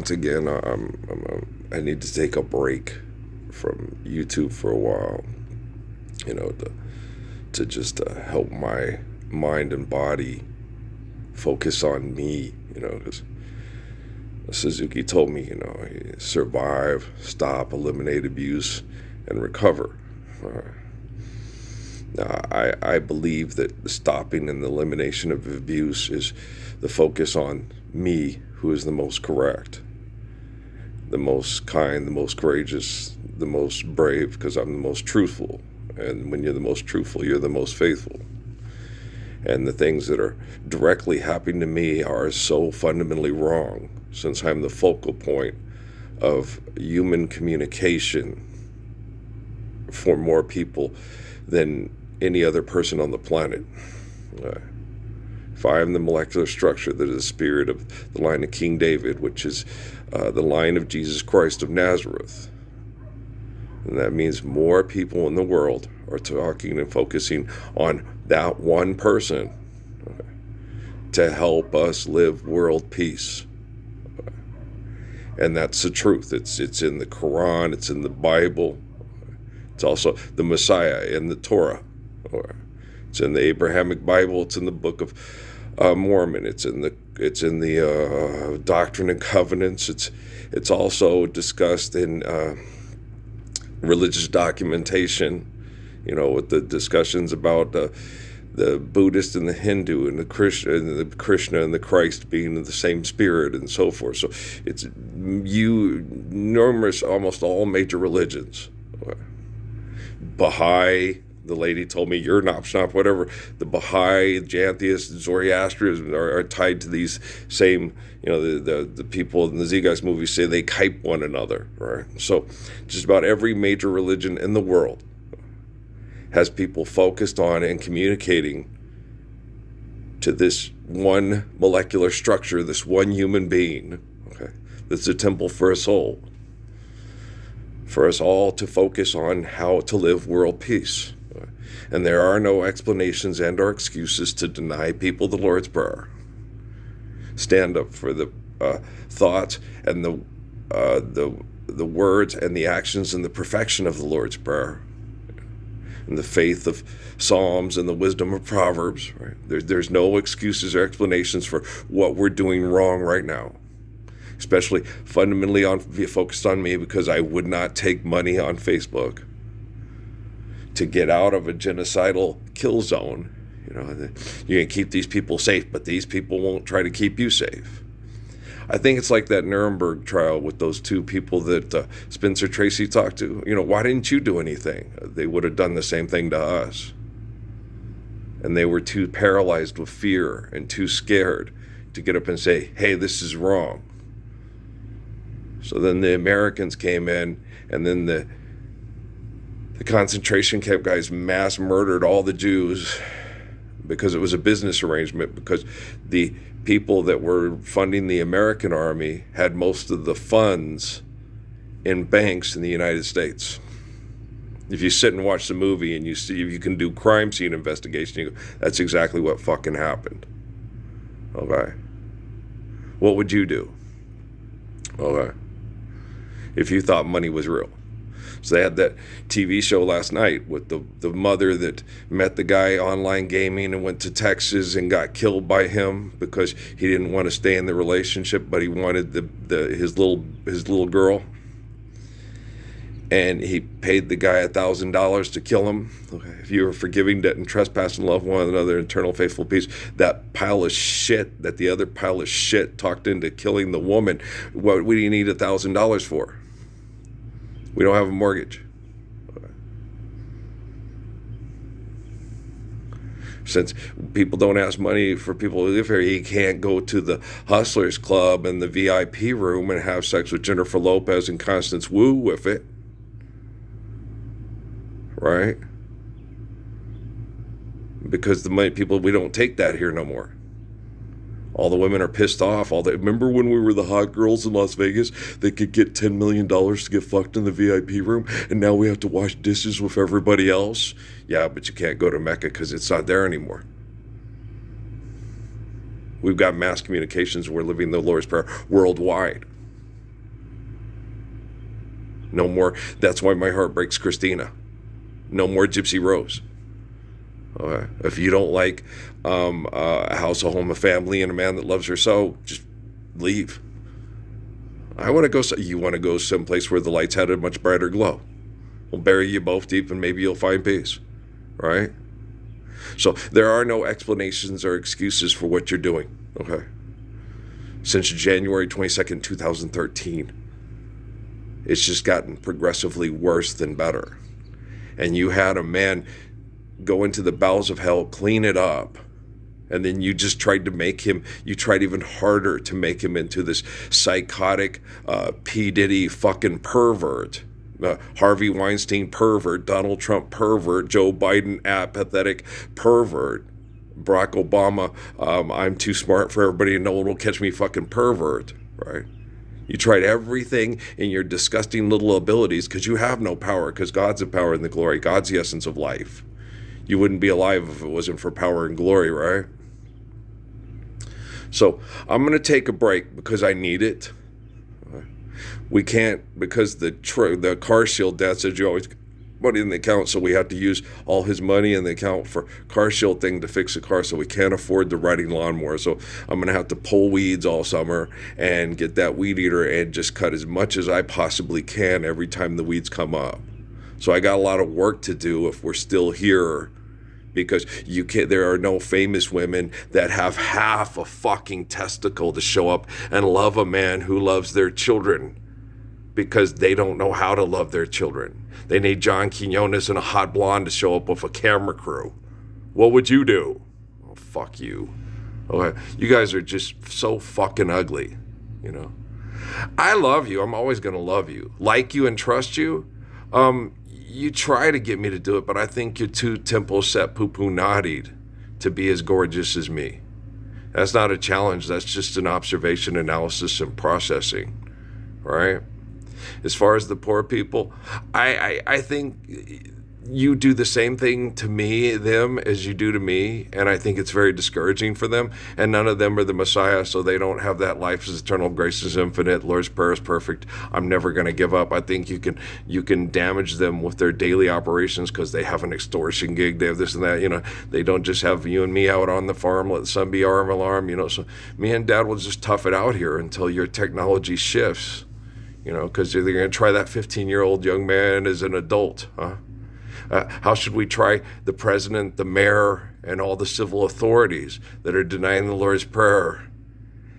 once again, I need to take a break from YouTube for a while, to just help my mind and body focus on me, because Suzuki told me, survive, stop, eliminate abuse, and recover. Now, I believe that the stopping and the elimination of abuse is the focus on me, who is the most correct, the most kind, the most courageous, the most brave, because I'm the most truthful. And when you're the most truthful, you're the most faithful. And the things that are directly happening to me are so fundamentally wrong, since I'm the focal point of human communication for more people than any other person on the planet. If I am the molecular structure that is the spirit of the line of King David, which is the line of Jesus Christ of Nazareth, and that means more people in the world are talking and focusing on that one person to help us live world peace. And that's the truth. It's in the Quran, it's in the Bible, it's also the Messiah in the Torah. It's in the Abrahamic Bible, it's in the Book of Mormon, it's in the Doctrine and Covenants, it's also discussed in religious documentation, with the discussions about the Buddhist and the Hindu and the Krishna and the Christ being the same spirit and so forth. So it's numerous, almost all major religions. Baha'i, the lady told me, you're not, whatever. The Baha'i, Jantheists, Zoroastrians are tied to these same, the people in the Zeitgeist movie say they hype one another, right? So just about every major religion in the world has people focused on and communicating to this one molecular structure, this one human being, okay, that's a temple for a soul, for us all to focus on how to live world peace. And there are no explanations and or excuses to deny people the Lord's Prayer. Stand up for the thoughts and the words and the actions and the perfection of the Lord's Prayer, and the faith of Psalms and the wisdom of Proverbs. Right? There's no excuses or explanations for what we're doing wrong right now. Especially fundamentally focused on me, because I would not take money on Facebook to get out of a genocidal kill zone. You can keep these people safe, but these people won't try to keep you safe. I think it's like that Nuremberg trial with those two people that Spencer Tracy talked to. Why didn't you do anything? They would have done the same thing to us. And they were too paralyzed with fear and too scared to get up and say, hey, this is wrong. So then the Americans came in, and then the concentration camp guys mass murdered all the Jews because it was a business arrangement, because the people that were funding the American army had most of the funds in banks in the United States. If you sit and watch the movie and you see if you can do crime scene investigation, you go, that's exactly what fucking happened. Okay. What would you do? Okay. If you thought money was real. So they had that TV show last night with the mother that met the guy online gaming and went to Texas and got killed by him because he didn't want to stay in the relationship, but he wanted his little girl. And he paid the guy $1,000 to kill him. Okay. If you are forgiving debt and trespass and love one another, eternal faithful peace, that pile of shit, that the other pile of shit talked into killing the woman, what do you need $1,000 for? We don't have a mortgage. Since people don't ask money for people who live here, he can't go to the Hustlers Club and the VIP room and have sex with Jennifer Lopez and Constance Wu with it. Right? Because the money people, we don't take that here no more. All the women are pissed off. Remember when we were the hot girls in Las Vegas? They could get $10 million to get fucked in the VIP room, and now we have to wash dishes with everybody else? Yeah, but you can't go to Mecca because it's not there anymore. We've got mass communications. We're living the Lord's Prayer worldwide. No more, That's Why My Heart Breaks, Christina. No more Gypsy Rose. Okay. If you don't like a house, a home, a family, and a man that loves her so, just leave. You want to go someplace where the lights had a much brighter glow. We'll bury you both deep and maybe you'll find peace. Right? So there are no explanations or excuses for what you're doing. Okay. Since January 22nd, 2013, it's just gotten progressively worse than better. And you had a man go into the bowels of hell, clean it up, and then you just tried even harder to make him into this psychotic P. Diddy fucking pervert. Harvey Weinstein pervert, Donald Trump pervert, Joe Biden apathetic pervert, Barack Obama, I'm too smart for everybody and no one will catch me fucking pervert, right? You tried everything in your disgusting little abilities because you have no power, because God's the power and the glory. God's the essence of life. You wouldn't be alive if it wasn't for power and glory, right? So I'm going to take a break because I need it. We can't, because the car shield, Dad said you always money in the account, so we have to use all his money in the account for car shield thing to fix the car, so we can't afford the riding lawnmower. So I'm going to have to pull weeds all summer and get that weed eater and just cut as much as I possibly can every time the weeds come up. So I got a lot of work to do if we're still here, because there are no famous women that have half a fucking testicle to show up and love a man who loves their children, because they don't know how to love their children. They need John Quinones and a hot blonde to show up with a camera crew. What would you do? Oh, fuck you. Okay. You guys are just so fucking ugly, you know. I love you. I'm always going to love you. Like you and trust you. You try to get me to do it, but I think you're too temple set poo-poo naughtied to be as gorgeous as me. That's not a challenge. That's just an observation, analysis, and processing, right? As far as the poor people, I think you do the same thing to them as you do to me, and I think it's very discouraging for them, and none of them are the Messiah, so they don't have that life is eternal, grace is infinite, Lord's Prayer is perfect, I'm never going to give up. I think you can damage them with their daily operations because they have an extortion gig, they have this and that, you know, they don't just have you and me out on the farm, let the sun be our alarm, you know, so me and Dad will just tough it out here until your technology shifts, you know, because they're going to try that 15-year-old young man as an adult, huh? How should we try the president, the mayor, and all the civil authorities that are denying the Lord's Prayer?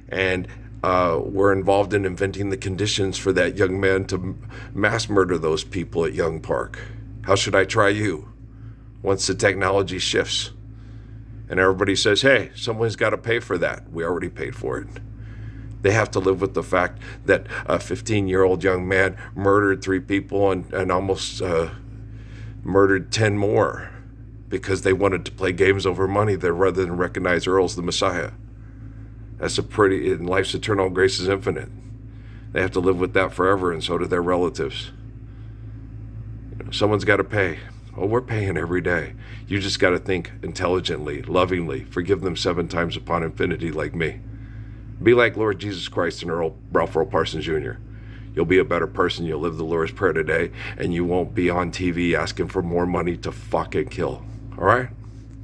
And we're involved in inventing the conditions for that young man to mass murder those people at Young Park. How should I try you once the technology shifts? And everybody says, hey, someone's got to pay for that. We already paid for it. They have to live with the fact that a 15-year-old young man murdered 3 people and almost murdered 10 more because they wanted to play games over money there rather than recognize Earl's the Messiah. That's and life's eternal, grace is infinite. They have to live with that forever, and so do their relatives. You know, someone's got to pay. Oh, we're paying every day. You just got to think intelligently, lovingly, forgive them 7 times upon infinity like me. Be like Lord Jesus Christ and Ralph Earl Parsons Jr. You'll be a better person. You'll live the Lord's Prayer today, and you won't be on TV asking for more money to fucking kill. All right?